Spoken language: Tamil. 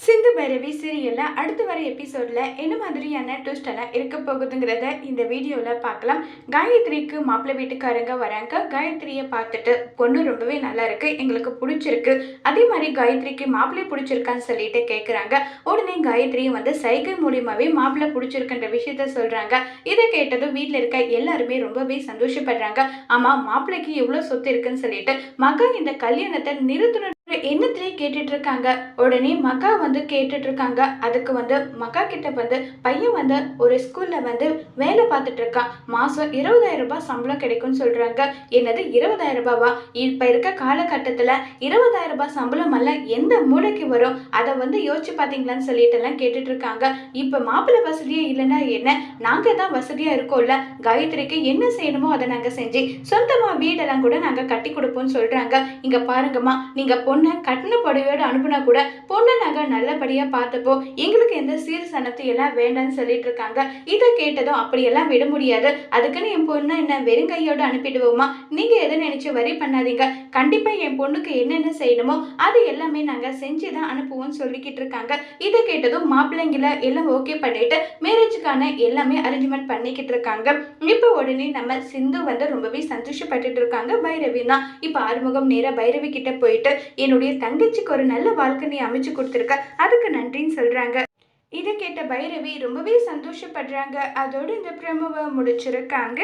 சிந்து பைரவி சீரியல்ல அடுத்து வர எபிசோட்ல என்ன மாதிரியான ட்விஸ்ட் எல்லாம் இருக்க போகுதுங்கிறத இந்த வீடியோவில் பார்க்கலாம். காயத்ரிக்கு மாப்பிள்ளை வீட்டுக்காரங்க வராங்க. காயத்ரியை பார்த்துட்டு பொண்ணு ரொம்பவே நல்லா இருக்கு, எங்களுக்கு பிடிச்சிருக்கு, அதே மாதிரி காயத்ரிக்கு மாப்பிள்ளை பிடிச்சிருக்கான்னு சொல்லிட்டு கேட்குறாங்க. உடனே காயத்ரி சைகை மூலியமாவே மாப்பிள்ளை பிடிச்சிருக்குன்ற விஷயத்த சொல்றாங்க. இதை கேட்டதும் வீட்டில் இருக்க எல்லாருமே ரொம்பவே சந்தோஷப்படுறாங்க. ஆமா, மாப்பிள்ளைக்கு எவ்வளோ சொத்து இருக்குன்னு சொல்லிட்டு மகா இந்த கல்யாணத்தை நிறுத்தணும் எண்ணத்திலே கேட்டுட்டு இருக்காங்க. உடனே மகா கேட்டுட்டு இருக்காங்க. அதுக்கு மகா கிட்ட பையன் ஒரு ஸ்கூல்ல வேலை பார்த்துட்டு இருக்கான், மாசம் 20,000 ரூபாய் சம்பளம் கிடைக்கும்னு சொல்றாங்க. என்னது 20,000 ரூபாவா? இப்ப இருக்க காலகட்டத்துல 20,000 ரூபாய் சம்பளம் எல்லாம் எந்த மூளைக்கு வரும்? அதை யோசிச்சு பாத்தீங்களான்னு சொல்லிட்டு எல்லாம் கேட்டுட்டு இருக்காங்க. இப்ப மாப்பிள்ளை வசதியே இல்லைன்னா என்ன, நாங்க தான் வசதியா இருக்கோம்ல, காயத்ரிக்கு என்ன செய்யணுமோ அதை நாங்க செஞ்சு சொந்தமா வீடெல்லாம் கூட நாங்க கட்டி கொடுப்போம்னு சொல்றாங்க. இங்க பாருங்கம்மா, நீங்க பொண்ணை கட்டின புடவையோடு அனுப்புனா கூட பொண்ணை நாங்கள் நல்லபடியாக பார்த்தப்போ எங்களுக்கு எந்த சீர் சனத்து எல்லாம் வேண்டாம்னு சொல்லிட்டு இருக்காங்க. இதை கேட்டதும் அப்படியெல்லாம் விட முடியாது, அதுக்குன்னு என் பொண்ணை என்ன வெறுங்கையோடு அனுப்பிடுவோமா? நீங்கள் எதை நினைச்சு வரி பண்ணாதீங்க, கண்டிப்பாக என் பொண்ணுக்கு என்னென்ன செய்யணுமோ அது எல்லாமே நாங்கள் செஞ்சு தான் அனுப்புவோம்னு சொல்லிக்கிட்டு இருக்காங்க. இதை கேட்டதும் மாப்பிள்ளைங்கள எல்லாம் ஓகே பண்ணிட்டு மேரேஜுக்கான எல்லாமே அரேஞ்ச்மெண்ட் பண்ணிக்கிட்டு இருக்காங்க. இப்போ உடனே நம்ம சிந்து ரொம்பவே சந்தோஷப்பட்டுட்டு இருக்காங்க. பைரவி தான் இப்போ ஆறுமுகம் நேராக பைரவி கிட்ட போயிட்டு என்னுடைய தங்கச்சிக்கு ஒரு நல்ல வாழ்க்கை நீ அமைச்சு கொடுத்துருக்க, அதுக்கு நன்றின்னு சொல்றாங்க. இதை கேட்ட பைரவி ரொம்பவே சந்தோஷப்படுறாங்க. அதோடு இந்த ப்ரோமோவை முடிச்சிருக்காங்க.